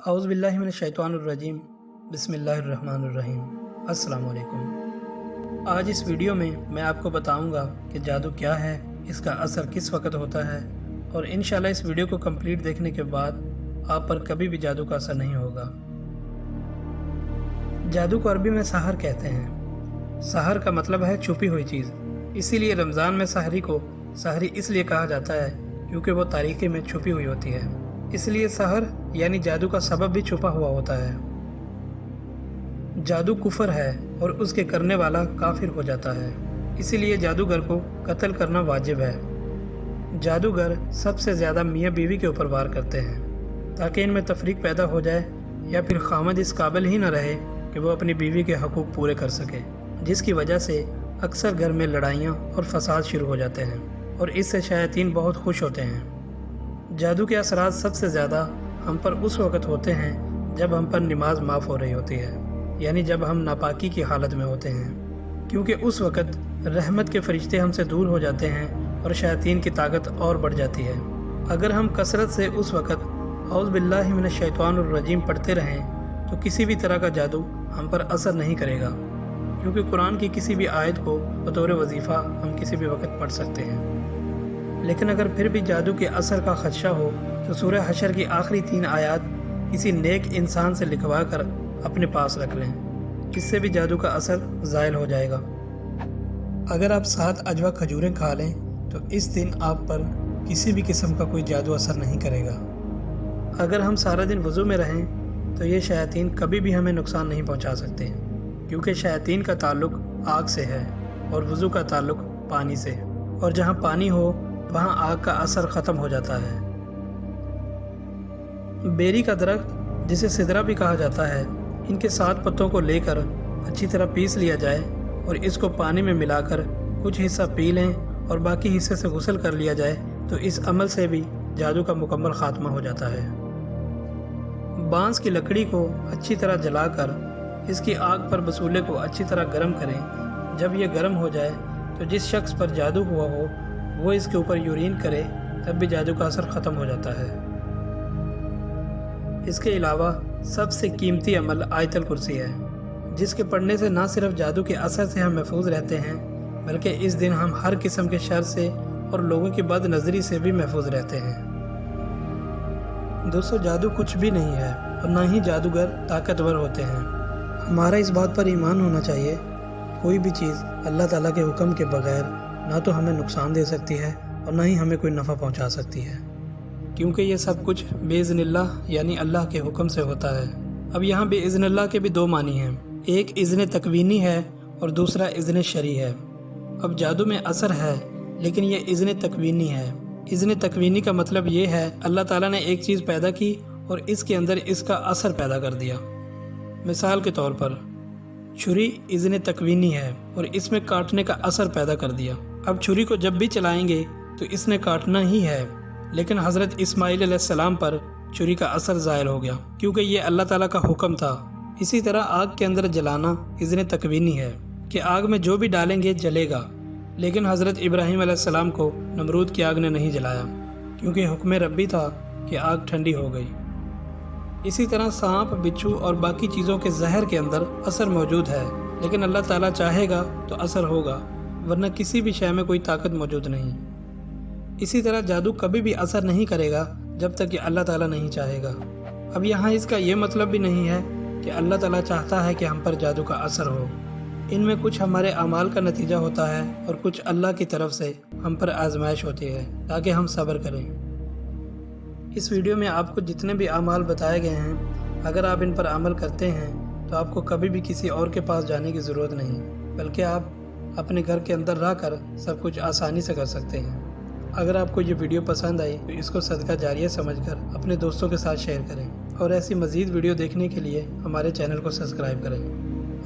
اعوذ باللہ من الشیطان الرجیم بسم اللہ الرحمن الرحیم۔ السلام علیکم۔ آج اس ویڈیو میں میں آپ کو بتاؤں گا کہ جادو کیا ہے، اس کا اثر کس وقت ہوتا ہے، اور انشاءاللہ اس ویڈیو کو کمپلیٹ دیکھنے کے بعد آپ پر کبھی بھی جادو کا اثر نہیں ہوگا۔ جادو کو عربی میں سحر کہتے ہیں۔ سحر کا مطلب ہے چھپی ہوئی چیز، اسی لیے رمضان میں سحری کو سحری اس لیے کہا جاتا ہے کیونکہ وہ تاریکی میں چھپی ہوئی ہوتی ہے، اس لیے سحر یعنی جادو کا سبب بھی چھپا ہوا ہوتا ہے۔ جادو کفر ہے اور اس کے کرنے والا کافر ہو جاتا ہے، اسی لیے جادوگر کو قتل کرنا واجب ہے۔ جادوگر سب سے زیادہ میاں بیوی کے اوپر وار کرتے ہیں تاکہ ان میں تفریق پیدا ہو جائے، یا پھر خامد اس قابل ہی نہ رہے کہ وہ اپنی بیوی کے حقوق پورے کر سکے، جس کی وجہ سے اکثر گھر میں لڑائیاں اور فساد شروع ہو جاتے ہیں، اور اس سے شیاطین بہت خوش ہوتے ہیں۔ جادو کے اثرات سب سے زیادہ ہم پر اس وقت ہوتے ہیں جب ہم پر نماز معاف ہو رہی ہوتی ہے، یعنی جب ہم ناپاکی کی حالت میں ہوتے ہیں، کیونکہ اس وقت رحمت کے فرشتے ہم سے دور ہو جاتے ہیں اور شیاطین کی طاقت اور بڑھ جاتی ہے۔ اگر ہم کثرت سے اس وقت اعوذ باللہ من الشیطان الرجیم پڑھتے رہیں تو کسی بھی طرح کا جادو ہم پر اثر نہیں کرے گا، کیونکہ قرآن کی کسی بھی آیت کو بطور وظیفہ ہم کسی بھی وقت پڑھ سکتے ہیں۔ لیکن اگر پھر بھی جادو کے اثر کا خدشہ ہو تو سورہ حشر کی آخری 3 آیات کسی نیک انسان سے لکھوا کر اپنے پاس رکھ لیں، اس سے بھی جادو کا اثر زائل ہو جائے گا۔ اگر آپ 7 اجوا کھجوریں کھا لیں تو اس دن آپ پر کسی بھی قسم کا کوئی جادو اثر نہیں کرے گا۔ اگر ہم سارا دن وضو میں رہیں تو یہ شیاطین کبھی بھی ہمیں نقصان نہیں پہنچا سکتے، کیونکہ شیاطین کا تعلق آگ سے ہے اور وضو کا تعلق پانی سے، اور جہاں پانی ہو وہاں آگ کا اثر ختم ہو جاتا ہے۔ بیری کا درخت جسے سدرا بھی کہا جاتا ہے، ان کے 7 پتوں کو لے کر اچھی طرح پیس لیا جائے اور اس کو پانی میں ملا کر کچھ حصہ پی لیں اور باقی حصے سے غسل کر لیا جائے تو اس عمل سے بھی جادو کا مکمل خاتمہ ہو جاتا ہے۔ بانس کی لکڑی کو اچھی طرح جلا کر اس کی آگ پر بسولے کو اچھی طرح گرم کریں۔ جب یہ گرم ہو جائے تو جس شخص پر جادو ہوا ہو وہ اس کے اوپر یورین کرے، تب بھی جادو کا اثر ختم ہو جاتا ہے۔ اس کے علاوہ سب سے قیمتی عمل آیت الکرسی ہے، جس کے پڑھنے سے نہ صرف جادو کے اثر سے ہم محفوظ رہتے ہیں بلکہ اس دن ہم ہر قسم کے شر سے اور لوگوں کی بد نظری سے بھی محفوظ رہتے ہیں۔ دوستو، جادو کچھ بھی نہیں ہے اور نہ ہی جادوگر طاقتور ہوتے ہیں۔ ہمارا اس بات پر ایمان ہونا چاہیے، کوئی بھی چیز اللہ تعالیٰ کے حکم کے بغیر نہ تو ہمیں نقصان دے سکتی ہے اور نہ ہی ہمیں کوئی نفع پہنچا سکتی ہے، کیونکہ یہ سب کچھ بِإِذْنِ اللہ یعنی اللہ کے حکم سے ہوتا ہے۔ اب یہاں بِإِذْنِ اللہ کے بھی 2 معنی ہیں، ایک اذن تکوینی ہے اور دوسرا اذن شرعی ہے۔ اب جادو میں اثر ہے لیکن یہ اذن تکوینی ہے۔ اذن تکوینی کا مطلب یہ ہے اللہ تعالیٰ نے ایک چیز پیدا کی اور اس کے اندر اس کا اثر پیدا کر دیا۔ مثال کے طور پر چھری اذن تکوینی ہے اور اس میں کاٹنے کا اثر پیدا کر دیا۔ اب چھری کو جب بھی چلائیں گے تو اس نے کاٹنا ہی ہے، لیکن حضرت اسماعیل علیہ السلام پر چھری کا اثر زائل ہو گیا کیونکہ یہ اللہ تعالیٰ کا حکم تھا۔ اسی طرح آگ کے اندر جلانا اذن تکوینی ہے کہ آگ میں جو بھی ڈالیں گے جلے گا، لیکن حضرت ابراہیم علیہ السلام کو نمرود کی آگ نے نہیں جلایا کیونکہ حکم ربی تھا کہ آگ ٹھنڈی ہو گئی۔ اسی طرح سانپ، بچھو اور باقی چیزوں کے زہر کے اندر اثر موجود ہے، لیکن اللہ تعالیٰ چاہے گا تو اثر ہوگا، ورنہ کسی بھی شے میں کوئی طاقت موجود نہیں۔ اسی طرح جادو کبھی بھی اثر نہیں کرے گا جب تک کہ اللہ تعالیٰ نہیں چاہے گا۔ اب یہاں اس کا یہ مطلب بھی نہیں ہے کہ اللہ تعالیٰ چاہتا ہے کہ ہم پر جادو کا اثر ہو۔ ان میں کچھ ہمارے اعمال کا نتیجہ ہوتا ہے اور کچھ اللہ کی طرف سے ہم پر آزمائش ہوتی ہے تاکہ ہم صبر کریں۔ اس ویڈیو میں آپ کو جتنے بھی اعمال بتائے گئے ہیں، اگر آپ ان پر عمل کرتے ہیں تو آپ کو کبھی بھی کسی اور کے پاس جانے کی ضرورت نہیں، بلکہ آپ اپنے گھر کے اندر رہ کر سب کچھ آسانی سے کر سکتے ہیں۔ اگر آپ کو یہ ویڈیو پسند آئی تو اس کو صدقہ جاریہ سمجھ کر اپنے دوستوں کے ساتھ شیئر کریں، اور ایسی مزید ویڈیو دیکھنے کے لیے ہمارے چینل کو سبسکرائب کریں۔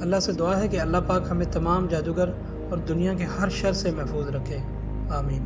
اللہ سے دعا ہے کہ اللہ پاک ہمیں تمام جادوگر اور دنیا کے ہر شر سے محفوظ رکھے۔ آمین۔